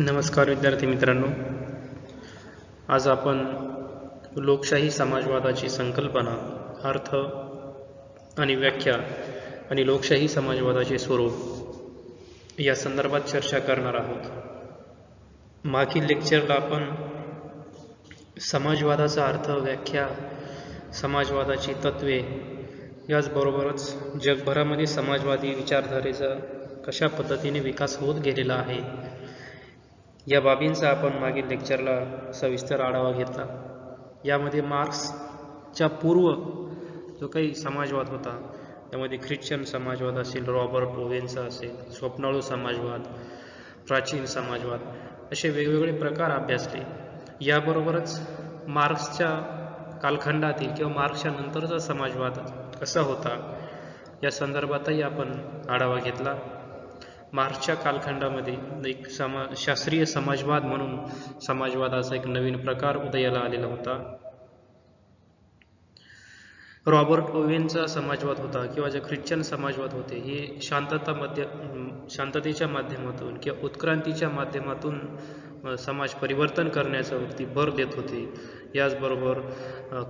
नमस्कार विद्यार्थी मित्रांनो, आज आपण लोकशाही समाजवादाची संकल्पना, अर्थ आणि व्याख्या आणि लोकशाही समाजवादाचे स्वरूप या संदर्भात चर्चा करणार आहोत. मागील लेक्चरला आपण समाजवादाचा अर्थ, व्याख्या, समाजवादाची तत्वे याचबरोबरच जगभरामध्ये समाजवादी विचारधारेचा कशा पद्धतीने विकास होत गेलेला आहे या बाबींचा आपण मागील लेक्चरला सविस्तर आढावा घेतला. यामध्ये मार्क्सच्या पूर्व जो काही समाजवाद होता त्यामध्ये ख्रिश्चन समाजवाद असेल, रॉबर्ट ओवेनचा असेल, स्वप्नाळू समाजवाद, प्राचीन समाजवाद असे वेगवेगळे प्रकार अभ्यासले. याबरोबरच मार्क्सच्या कालखंडातील किंवा मार्क्सच्या नंतरचा समाजवाद कसा होता या संदर्भातही आपण आढावा घेतला. मार्क्सच्या कालखंडामध्ये एक शास्त्रीय समाजवाद म्हणून समाजवादाचा एक नवीन प्रकार उदयाला आलेला होता. रॉबर्ट ओवेनचा समाजवाद होता किंवा जे ख्रिश्चन समाजवाद होते हे शांततेच्या माध्यमातून किंवा उत्क्रांतीच्या माध्यमातून समाज परिवर्तन करण्याचा वरती भर देत होते. याचबरोबर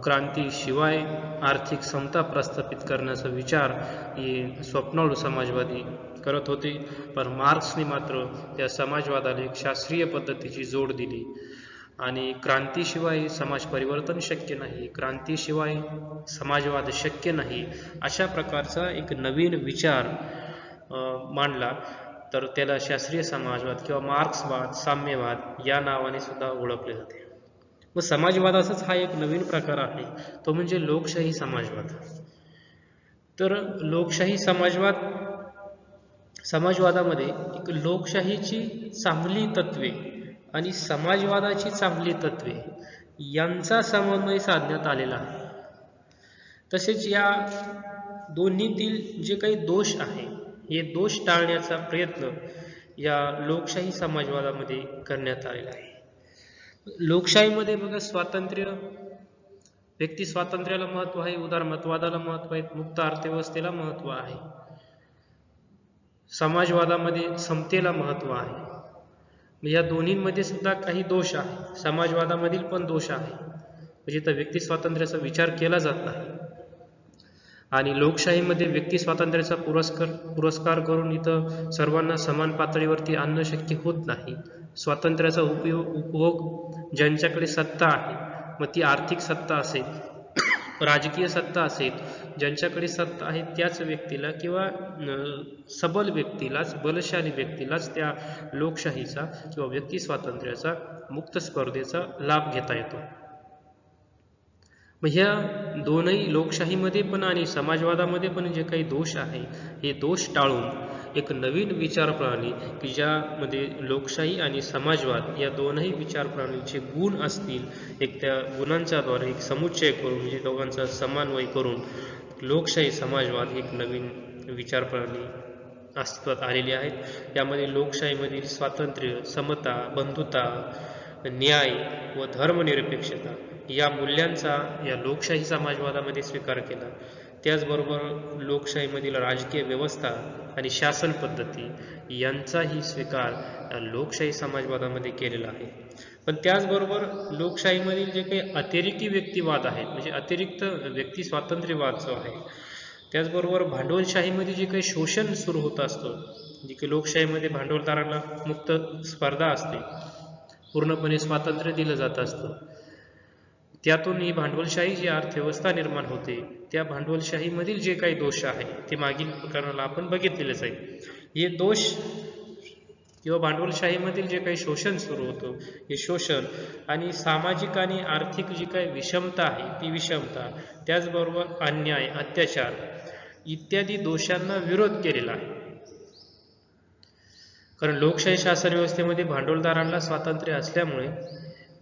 क्रांतीशिवाय आर्थिक समता प्रस्थापित करण्याचा विचार हे स्वप्नाळू समाजवादी करत होते. पण मार्क्सने मात्र त्या समाजवादाला एक शास्त्रीय पद्धतीची जोड दिली आणि क्रांतीशिवाय समाज परिवर्तन शक्य नाही, क्रांतीशिवाय समाजवाद शक्य नाही अशा प्रकारचा एक नवीन विचार मांडला. तर त्याला शास्त्रीय समाजवाद किंवा मार्क्सवाद, साम्यवाद या नावाने सुद्धा ओळखले जाते. व समाजवादाचाच हा एक नवीन प्रकार आहे, तो म्हणजे लोकशाही समाजवाद. तर लोकशाही समाजवादामध्ये एक लोकशाहीची चांगली तत्वे आणि समाजवादाची चांगली तत्वे यांचा समन्वय साधण्यात आलेला आहे. तसेच या दोन्हीतील जे काही दोष आहे हे दोष टाळण्याचा प्रयत्न या लोकशाही समाजवादामध्ये करण्यात आलेला आहे. लोकशाहीमध्ये बघा, स्वातंत्र्य, व्यक्ती स्वातंत्र्याला महत्व आहे, उदारमतवादाला महत्व आहे, मुक्त अर्थव्यवस्थेला महत्व आहे. समाजवादामध्ये समतेला महत्व आहे. या दोन्हींमध्ये सुद्धा काही दोष आहे. समाजवादामधील पण दोष आहे, म्हणजे तर व्यक्ती स्वातंत्र्याचा विचार केला जात नाही. आणि लोकशाहीमध्ये व्यक्ती स्वातंत्र्याचा पुरस्कार करून इथं सर्वांना समान पातळीवरती आणणं शक्य होत नाही. स्वातंत्र्याचा उपभोग ज्यांच्याकडे सत्ता आहे, मग ती आर्थिक सत्ता असेल, राजकीय सत्ता असेल, ज्यांच्याकडे सत्ता आहे त्याच व्यक्तीला किंवा सबल व्यक्तीलाच, बलशाली व्यक्तीलाच त्या लोकशाहीचा किंवा व्यक्ती स्वातंत्र्याचा, मुक्त स्पर्धेचा लाभ घेता येतो. मग ह्या दोनही लोकशाहीमध्ये पण आणि समाजवादामध्ये पण जे काही दोष आहे हे दोष टाळून एक नवीन विचारप्रणाली की ज्यामध्ये लोकशाही आणि समाजवाद या दोनही विचारप्रणालीचे गुण असतील, एक त्या गुणांच्याद्वारे एक समुच्चय करून म्हणजे दोघांचा समन्वय करून लोकशाही समाजवाद एक नवीन विचारप्रणाली अस्तित्वात आलेली आहे. यामध्ये लोकशाहीमधील स्वातंत्र्य, समता, बंधुता, न्याय व धर्मनिरपेक्षता या मूल्यांचा या लोकशाही समाजवादामध्ये स्वीकार केला. त्याचबरोबर लोकशाहीमधील राजकीय व्यवस्था आणि शासन पद्धती यांचाही स्वीकार या लोकशाही समाजवादामध्ये केलेला आहे. पण त्याचबरोबर लोकशाहीमधील जे काही अतिरिक्त व्यक्तिवाद आहेत, म्हणजे अतिरिक्त व्यक्ती स्वातंत्र्यवाद जो आहे, त्याचबरोबर भांडवलशाहीमध्ये जे काही शोषण सुरू होत असतं, जे काही लोकशाहीमध्ये भांडवलदारांना मुक्त स्पर्धा असते, पूर्णपणे स्वातंत्र्य दिलं जात असतं, त्यातून ही भांडवलशाही जी अर्थव्यवस्था निर्माण होते, त्या भांडवलशाहीमधील जे काही दोष आहे ते मागील प्रकरणाला आपण बघितलेलेच आहे. हे दोष किंवा भांडवलशाहीमधील जे काही शोषण सुरू होतं हे शोषण आणि सामाजिक आणि आर्थिक जी काही विषमता आहे ती विषमता, त्याचबरोबर अन्याय, अत्याचार इत्यादी दोषांना विरोध केलेला आहे. कारण लोकशाही शासन व्यवस्थेमध्ये भांडवलदारांना स्वातंत्र्य असल्यामुळे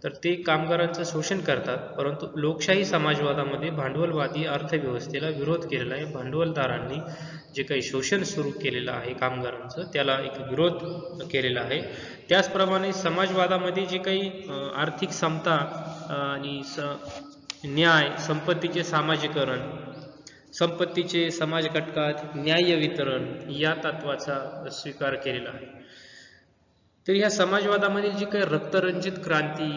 तर ते कामगारांचं शोषण करतात, परंतु लोकशाही समाजवादामध्ये भांडवलवादी अर्थव्यवस्थेला विरोध केलेला आहे. भांडवलदारांनी जे काही शोषण सुरू केलेलं आहे कामगारांचं त्याला एक विरोध केलेला आहे. त्याचप्रमाणे समाजवादामध्ये जे काही आर्थिक समता आणि न्याय, संपत्तीचे सामाजिकरण, संपत्तीचे समाज घटकात न्याय्य वितरण या तत्वाचा स्वीकार केलेला आहे. तर ह्या समाजवादामधील जी काही रक्तरंजित क्रांती,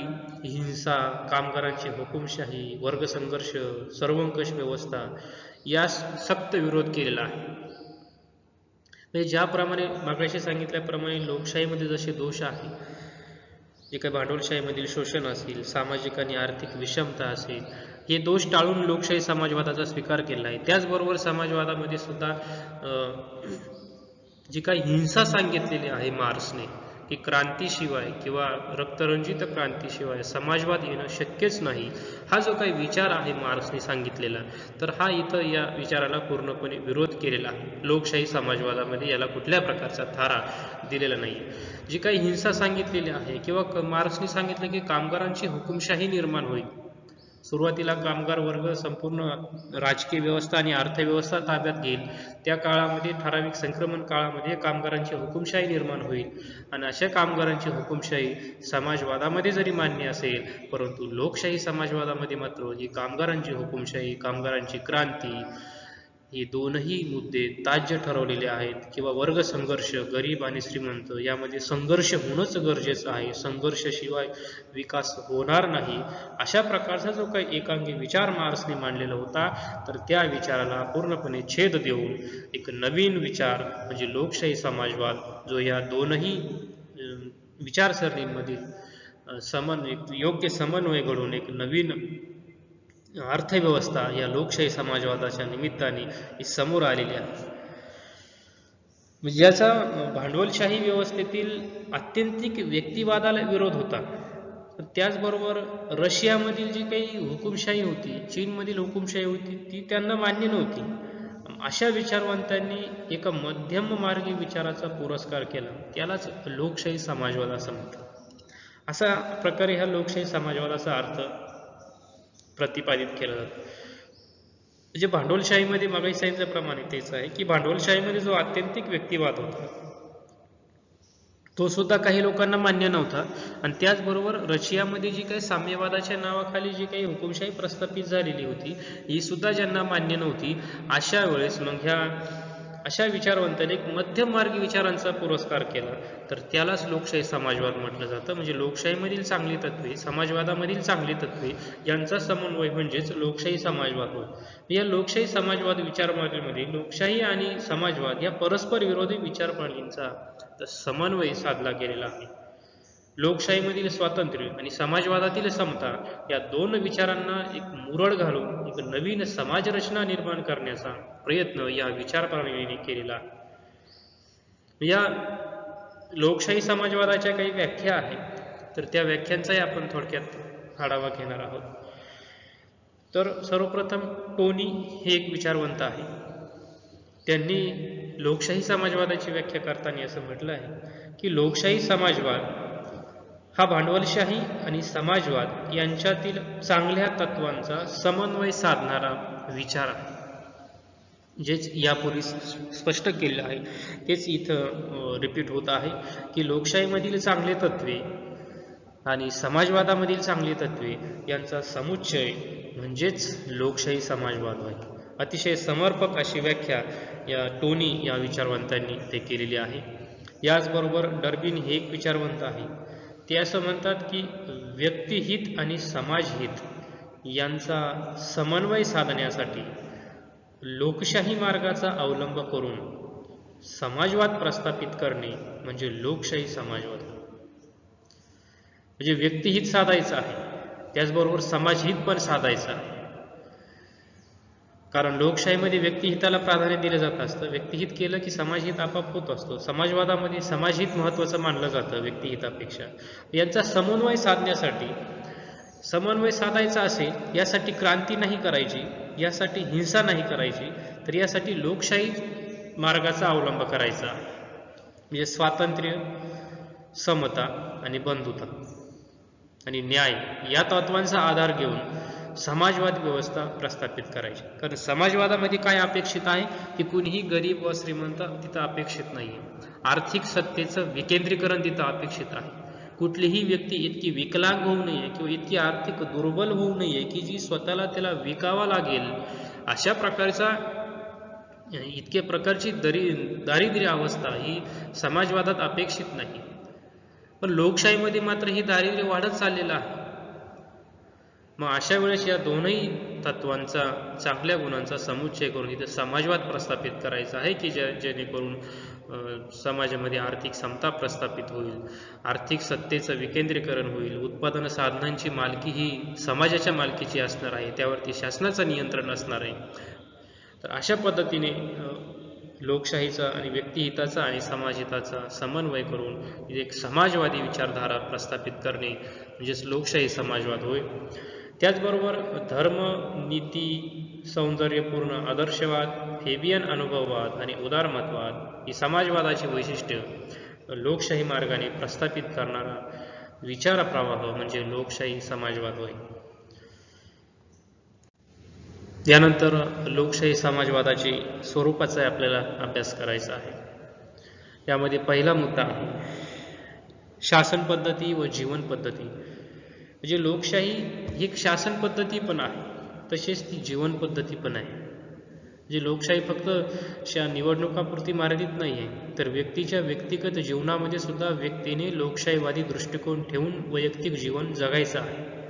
हिंसा, कामगारांची हुकुमशाही, वर्गसंघर्ष, सर्वंकष व्यवस्था यास सक्त विरोध केलेला आहे. म्हणजे ज्याप्रमाणे मागाशी सांगितल्याप्रमाणे लोकशाहीमध्ये जसे दोष आहे, जे काही भांडवलशाहीमधील शोषण असेल, सामाजिक आणि आर्थिक विषमता असेल, हे दोष टाळून लोकशाही समाजवादाचा स्वीकार केला आहे. त्याचबरोबर समाजवादामध्ये सुद्धा जी काही हिंसा सांगितलेली आहे मार्क्सने, की क्रांतीशिवाय किंवा रक्तरंजित क्रांतीशिवाय समाजवाद येणं शक्यच नाही, हा जो काही विचार आहे मार्क्सने सांगितलेला, तर हा इथं या विचाराला पूर्णपणे विरोध केलेला आहे. लोकशाही समाजवादामध्ये याला कुठल्या प्रकारचा थारा दिलेला नाही. जी काही हिंसा सांगितलेली आहे किंवा मार्क्सने सांगितलं की कामगारांची हुकुमशाही निर्माण होईल. सुरुवातीला कामगार वर्ग संपूर्ण राजकीय व्यवस्था आणि अर्थव्यवस्था ताब्यात घेईल. त्या काळामध्ये ठराविक संक्रमण काळामध्ये कामगारांची हुकुमशाही निर्माण होईल आणि अशा कामगारांची हुकुमशाही समाजवादामध्ये जरी मान्य असेल, परंतु लोकशाही समाजवादामध्ये मात्र ही कामगारांची हुकुमशाही, कामगारांची क्रांती, हे दोनही मुद्दे ताज्य ठरवलेले आहेत. किंवा वर्गसंघर्ष, गरीब आणि श्रीमंत यामध्ये संघर्ष होणंच गरजेचं आहे, संघर्षाशिवाय विकास होणार नाही, अशा प्रकारचा जो काही एकांगी विचार मार्क्सने मांडलेला होता, तर त्या विचाराला पूर्णपणे छेद देऊन एक नवीन विचार म्हणजे लोकशाही समाजवाद, जो या दोनही विचारसरणींमधील योग्य समन्वय घडून एक नवीन अर्थव्यवस्था या लोकशाही समाजवादाच्या निमित्ताने समोर आलेली आहे. म्हणजे याचा भांडवलशाही व्यवस्थेतील आत्यंतिक व्यक्तिवादाला विरोध होता. त्याचबरोबर रशियामधील जी काही हुकुमशाही होती, चीनमधील हुकुमशाही होती, ती त्यांना मान्य नव्हती. अशा विचारवंतांनी एका मध्यम मार्गी विचाराचा पुरस्कार केला, त्यालाच लोकशाही समाजवाद असं म्हणतात. अशा प्रकारे ह्या लोकशाही समाजवादाचा अर्थ प्रतिपादित केला जातो. म्हणजे भांडवलशाहीमध्ये मागाशी सांगितल्याप्रमाणे तेच आहे की भांडवलशाहीमध्ये जो आत्यंतिक व्यक्तिवाद होता, तो सुद्धा काही लोकांना मान्य नव्हता. आणि त्याचबरोबर रशियामध्ये जी काही साम्यवादाच्या नावाखाली जी काही हुकुमशाही प्रस्थापित झालेली होती, ही सुद्धा ज्यांना मान्य नव्हती, अशा वेळेस मग ह्या अशा विचारवंतांनी एक मध्यममार्गी विचारांचा पुरस्कार केला, तर त्यालाच लोकशाही समाजवाद म्हटलं जातं. म्हणजे लोकशाहीमधील चांगली तत्वे, समाजवादामधील चांगली तत्वे यांचा समन्वय म्हणजेच लोकशाही समाजवाद होय. या लोकशाही समाजवाद विचारप्रणालीमध्ये लोकशाही आणि समाजवाद या परस्पर विरोधी विचारप्रणालींचा समन्वय साधला गेलेला आहे. लोकशाहीमधील स्वातंत्र्य आणि समाजवादातील समता या दोन विचारांना एक मुरड घालून एक नवीन समाजरचना निर्माण करण्याचा प्रयत्न या विचारप्रणालीने केलेला आहे. या लोकशाही समाजवादाच्या काही व्याख्या आहेत, तर त्या व्याख्यांचाही आपण थोडक्यात आढावा घेणार आहोत. तर सर्वप्रथम टोनी हे एक विचारवंत आहे. त्यांनी लोकशाही समाजवादाची व्याख्या करताना असं म्हटलं आहे की लोकशाही समाजवाद हा भांडवलशाही आणि समाजवाद यांच्यातील चांगल्या तत्वांचा समन्वय साधणारा विचार आहे. जेच यापूर्वी स्पष्ट केलेलं आहे तेच इथं रिपीट होत आहे की लोकशाहीमधील चांगले तत्वे आणि समाजवादामधील चांगली तत्वे यांचा समुच्चय म्हणजेच लोकशाही समाजवाद होय. अतिशय समर्पक अशी व्याख्या या टोनी या विचारवंतांनी ते केलेली आहे. याचबरोबर डर्बिन हे एक विचारवंत आहे. ते असं म्हणतात की व्यक्तिहित आणि समाजहित यांचा समन्वय साधण्यासाठी लोकशाही मार्गाचा अवलंब करून समाजवाद प्रस्थापित करणे म्हणजे लोकशाही समाजवाद. म्हणजे व्यक्तिहित साधायचं आहे, त्याचबरोबर समाजहित पण साधायचं आहे. कारण लोकशाहीमध्ये व्यक्तिहिताला प्राधान्य दिलं जात असतं. व्यक्तिहित केलं की समाजहित आपोआप होत असतो. समाजवादामध्ये समाजहित महत्त्वाचं मानलं जातं व्यक्तिहितापेक्षा. यांचा समन्वय साधण्यासाठी, समन्वय साधायचा असेल, यासाठी क्रांती नाही करायची, यासाठी हिंसा नाही करायची, तर यासाठी लोकशाही मार्गाचा अवलंब करायचा. म्हणजे स्वातंत्र्य, समता आणि बंधुता आणि न्याय या तत्वांचा आधार घेऊन समाजवाद व्यवस्था प्रस्थापित करायची. कारण समाजवादामध्ये काय अपेक्षित आहे की कुणीही गरीब व श्रीमंत तिथं अपेक्षित नाही. आर्थिक सत्तेचं विकेंद्रीकरण तिथं अपेक्षित आहे. कुठलीही व्यक्ती इतकी विकलांग होऊ नये किंवा इतकी आर्थिक दुर्बल होऊ नये की जी स्वतःला त्याला विकावा लागेल, अशा प्रकारचा इतक्या प्रकारची दारिद्र्य अवस्था ही समाजवादात अपेक्षित नाही. पण लोकशाहीमध्ये मात्र ही दारिद्र्य वाढत चाललेलं आहे. मग अशा वेळेस या दोनही तत्वांचा, चांगल्या गुणांचा समुच्चय करून इथे समाजवाद प्रस्थापित करायचा आहे की जेणेकरून समाजामध्ये आर्थिक समता प्रस्थापित होईल, आर्थिक सत्तेचं विकेंद्रीकरण होईल, उत्पादन साधनांची मालकी ही समाजाच्या मालकीची असणार आहे, त्यावरती शासनाचं नियंत्रण असणार आहे. तर अशा पद्धतीने लोकशाहीचा आणि व्यक्तिहिताचा आणि समाजहिताचा समन्वय करून एक समाजवादी विचारधारा प्रस्थापित करणे म्हणजेच लोकशाही समाजवाद होय. त्याचबरोबर धर्म, नीती, सौंदर्यपूर्ण आदर्शवाद, फेबियन अनुभववाद आणि उदारमतवाद ही समाजवादाची वैशिष्ट्य लोकशाही मार्गाने प्रस्थापित करणारा विचार प्रवाह म्हणजे लोकशाही समाजवाद होय. यानंतर लोकशाही समाजवादाची स्वरूपाचा आपल्याला अभ्यास करायचा आहे. यामध्ये पहिला मुद्दा आहे शासन पद्धती व जीवन पद्धती. म्हणजे लोकशाही ही एक शासन पद्धती पण आहे, तसेच ती जीवन पद्धती पण आहे. म्हणजे लोकशाही फक्त निवडणुकापुरती मर्यादित नाही आहे, तर व्यक्तीच्या व्यक्तिगत जीवनामध्ये सुद्धा व्यक्तीने लोकशाहीवादी दृष्टिकोन ठेवून वैयक्तिक जीवन जगायचं आहे.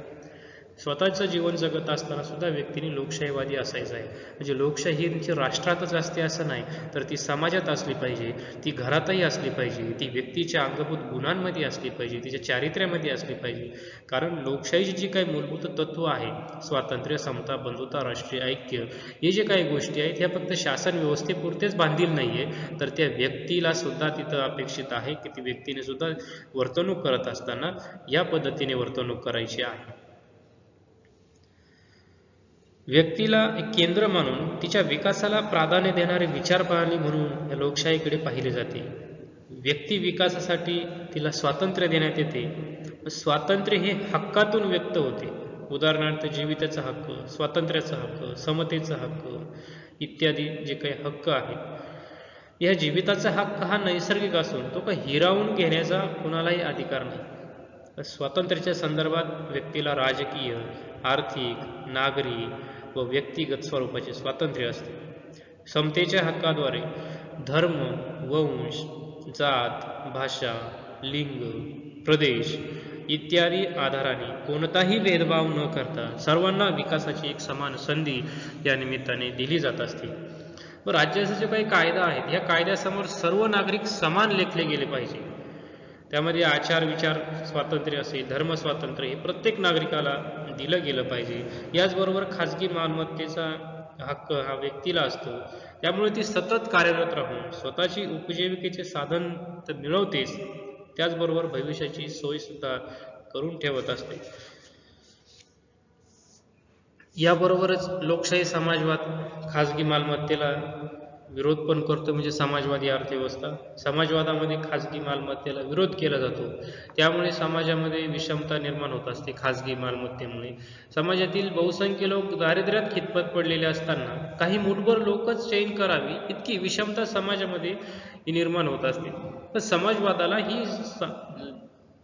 स्वतःचं जीवन जगत असताना सुद्धा व्यक्तीने लोकशाहीवादी असायचं आहे. म्हणजे लोकशाही ही राष्ट्रातच असते असं नाही, तर ती समाजात असली पाहिजे, ती घरातही असली पाहिजे, ती व्यक्तीच्या अंगभूत गुणांमध्ये असली पाहिजे, तिच्या चारित्र्यामध्ये असली पाहिजे. कारण लोकशाहीची जी काही मूलभूत तत्व आहे, स्वातंत्र्य, समता, बंधुता, राष्ट्रीय ऐक्य, हे जे काही गोष्टी आहेत ह्या फक्त शासन व्यवस्थेपुरतेच बांधील नाही आहे, तर त्या व्यक्तीला सुद्धा तिथं अपेक्षित आहे की ती व्यक्तीने सुद्धा वर्तणूक करत असताना या पद्धतीने वर्तणूक करायची आहे. व्यक्तीला एक केंद्र मानून तिच्या विकासाला प्राधान्य देणारी विचार प्रणाली म्हणून या लोकशाहीकडे पाहिले जाते. व्यक्ती विकासासाठी तिला स्वातंत्र्य देण्यात येते. स्वातंत्र्य हे हक्कातून व्यक्त होते. उदाहरणार्थ जीविताचा हक्क, स्वातंत्र्याचा हक्क, समतेचा हक्क इत्यादी जे काही हक्क आहेत, या जीविताचा हक्क हा नैसर्गिक असून तो काही हिरावून घेण्याचा कुणालाही अधिकार नाही. स्वातंत्र्याच्या संदर्भात व्यक्तीला राजकीय, आर्थिक, नागरी व व्यक्तिगत स्वरूपाचे स्वातंत्र्य असते. समतेच्या हक्काद्वारे धर्म, वंश, जात, भाषा, लिंग, प्रदेश इत्यादी आधाराने कोणताही भेदभाव न करता सर्वांना विकासाची एक समान संधी या निमित्ताने दिली जात असते. व राज्याचे जे काही कायदा आहेत, या कायद्यासमोर सर्व नागरिक समान लेखले गेले पाहिजे. त्यामध्ये आचार विचार स्वातंत्र्य असेल, धर्म स्वातंत्र्य हे प्रत्येक नागरिकाला दिलं गेलं पाहिजे. याचबरोबर खाजगी मालमत्तेचा हक्क हा व्यक्तीला असतो. त्यामुळे ती सतत कार्यरत राहून स्वतःची उपजीविकेचे साधन तर मिळवतेच, त्याचबरोबर भविष्याची सोय सुद्धा करून ठेवत असते. याबरोबरच लोकशाही समाजवाद खाजगी मालमत्तेला विरोध पण करतो, म्हणजे समाजवादी अर्थव्यवस्था. समाजवादामध्ये खाजगी मालमत्तेला विरोध केला जातो, त्यामुळे समाजामध्ये विषमता निर्माण होत असते. खाजगी मालमत्तेमुळे समाजातील बहुसंख्य लोक दारिद्र्यात खितपत पडलेले असताना काही मुठभर लोकच चैन करावी इतकी विषमता समाजामध्ये निर्माण होत असते. तर समाजवादाला ही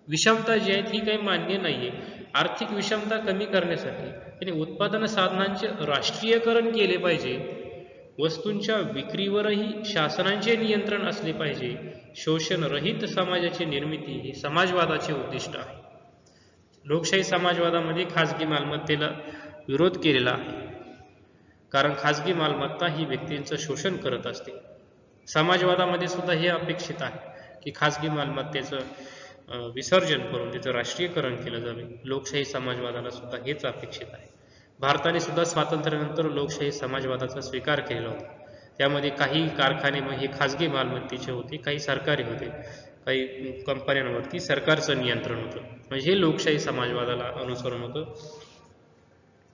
विषमता जी आहे ही काही मान्य नाहीये. आर्थिक विषमता कमी करण्यासाठी आणि उत्पादन साधनांचे राष्ट्रीयकरण केले पाहिजे. वस्तूंच्या विक्रीवरही शासनाचे नियंत्रण असले पाहिजे. शोषणरहित समाजाची निर्मिती ही समाजवादाचे उद्दिष्ट आहे. लोकशाही समाजवादामध्ये खाजगी मालमत्तेला विरोध केलेला आहे, कारण खाजगी मालमत्ता ही व्यक्तींचं शोषण करत असते. समाजवादामध्ये सुद्धा हे अपेक्षित आहे की खाजगी मालमत्तेचं विसर्जन करून त्याचं राष्ट्रीयकरण केलं जावे. लोकशाही समाजवादाला सुद्धा हेच अपेक्षित आहे. भारताने सुद्धा स्वातंत्र्यानंतर लोकशाही समाजवादाचा स्वीकार केलेला होता. त्यामध्ये काही कारखाने हे खाजगी मालमत्तेचे होते, काही सरकारी होते, काही कंपन्यांवरती सरकारचं नियंत्रण होतं. म्हणजे हे लोकशाही समाजवादाला अनुसरण होतं.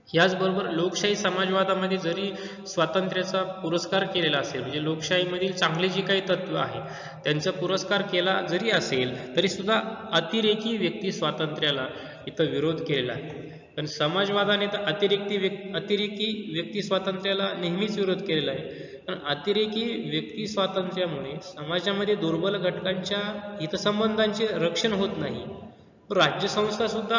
याचबरोबर लोकशाही समाजवादामध्ये जरी स्वातंत्र्याचा पुरस्कार केलेला असेल, म्हणजे लोकशाहीमधील चांगले जे काही तत्व आहे त्यांचा पुरस्कार केला जरी असेल, तरी सुद्धा अतिरेकी व्यक्ती स्वातंत्र्याला इथं विरोध केलेला आहे. पण समाजवादाने तर अतिरेकी व्यक्ती स्वातंत्र्याला नेहमीच विरोध केलेला आहे. पण अतिरेकी व्यक्ती स्वातंत्र्यामुळे समाजामध्ये दुर्बल घटकांच्या हितसंबंधांचे रक्षण होत नाही. राज्यसंस्था सुद्धा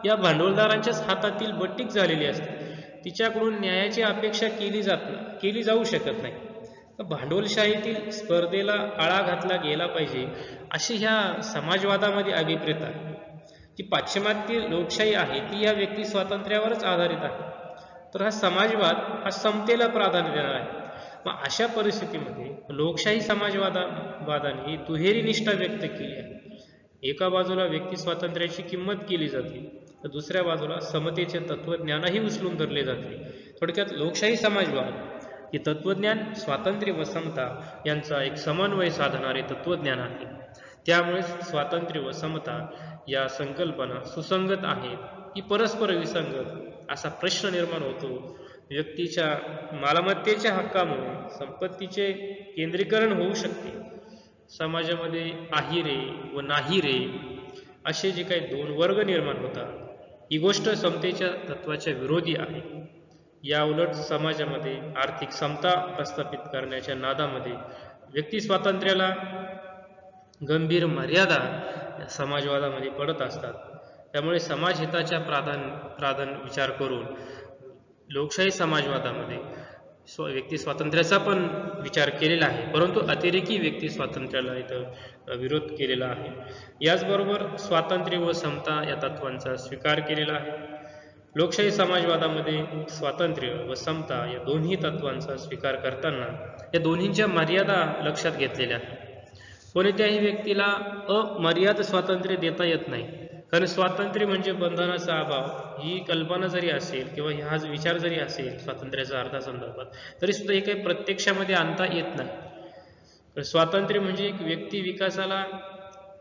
या भांडवलदारांच्याच हातातील बट्टीक झालेली असते. तिच्याकडून न्यायाची अपेक्षा केली जाऊ शकत नाही. भांडवलशाहीतील स्पर्धेला आळा घातला गेला पाहिजे अशी ह्या समाजवादामध्ये अभिप्रेत आहे. जी पाश्चिमात्य लोकशाही आहे ती या व्यक्ती स्वातंत्र्यावरच आधारित आहे, तर हा समाजवाद हा समतेला प्राधान्य देणार आहे. मग अशा परिस्थितीमध्ये लोकशाही समाजवादाने ही दुहेरी निष्ठा व्यक्त केली आहे. एका बाजूला व्यक्ती स्वातंत्र्याची किंमत केली जाते, तर दुसऱ्या बाजूला समतेचे तत्वज्ञानही उचलून धरले जाते. थोडक्यात लोकशाही समाजवाद हे तत्वज्ञान, स्वातंत्र्य व समता यांचा एक समन्वय साधणारे तत्वज्ञान आहे. त्यामुळे स्वातंत्र्य व समता या संकल्पना सुसंगत आहेत की परस्पर विसंगत असा प्रश्न निर्माण होतो. व्यक्तीच्या मालमत्तेच्या हक्कामुळे संपत्तीचे केंद्रीकरण होऊ शकते. समाजामध्ये आहिरे व नाहिरे असे जे काही दोन वर्ग निर्माण होतात, ही गोष्ट समतेच्या तत्वाच्या विरोधी आहे. या उलट समाजामध्ये आर्थिक समता प्रस्थापित करण्याच्या नादामध्ये व्यक्ती स्वातंत्र्याला गंभीर मर्यादा समाजवादामध्ये पडत असतात. त्यामुळे समाजहिताच्या प्राधान्य विचार करून लोकशाही समाजवादामध्ये व्यक्ती स्वातंत्र्याचा पण विचार केलेला आहे, परंतु अतिरेकी व्यक्ती स्वातंत्र्याला इथं विरोध केलेला आहे. याचबरोबर स्वातंत्र्य व समता या तत्वांचा स्वीकार केलेला आहे. लोकशाही समाजवादामध्ये स्वातंत्र्य व समता या दोन्ही तत्वांचा स्वीकार करताना या दोन्हींच्या मर्यादा लक्षात घेतलेल्या आहेत. कोणत्याही व्यक्तीला अमर्याद स्वातंत्र्य देता येत नाही, कारण स्वातंत्र्य म्हणजे बंधनाचा अभाव ही कल्पना जरी असेल किंवा हा विचार जरी असेल स्वातंत्र्याच्या अर्थासंदर्भात, तरी सुद्धा हे काही प्रत्यक्षामध्ये आणता येत नाही. स्वातंत्र्य म्हणजे एक व्यक्ती विकासाला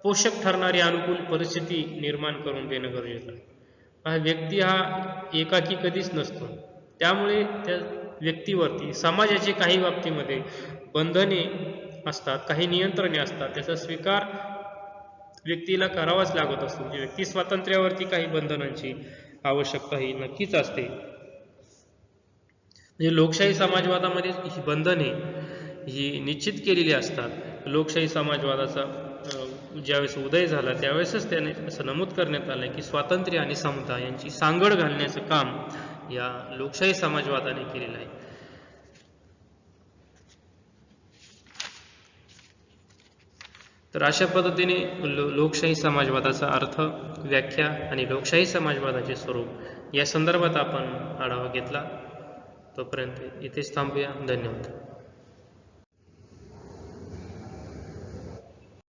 पोषक ठरणारी अनुकूल परिस्थिती निर्माण करून देणं गरजेचं आहे. व्यक्ती हा एकाकी कधीच नसतो, त्यामुळे त्या व्यक्तीवरती समाजाचे काही बाबतीमध्ये बंधने असतात, काही नियंत्रणे असतात, त्याचा स्वीकार व्यक्तीला करावाच लागत असतो. म्हणजे व्यक्ती स्वातंत्र्यावरती काही बंधनांची आवश्यकता ही नक्कीच असते. म्हणजे लोकशाही समाजवादामध्ये ही बंधने ही निश्चित केलेली असतात. लोकशाही समाजवादाचा ज्यावेळेस उदय झाला त्यावेळेसच त्याने असं नमूद करण्यात आलं की स्वातंत्र्य आणि समता यांची सांगड घालण्याचं काम या लोकशाही समाजवादाने केलेलं आहे. तर अशा पद्धतीने लोकशाही समाजवादाचा अर्थ, व्याख्या आणि लोकशाही समाजवादाचे स्वरूप या संदर्भात आपण आढावा घेतला. तोपर्यंत इथेच थांबूया. धन्यवाद.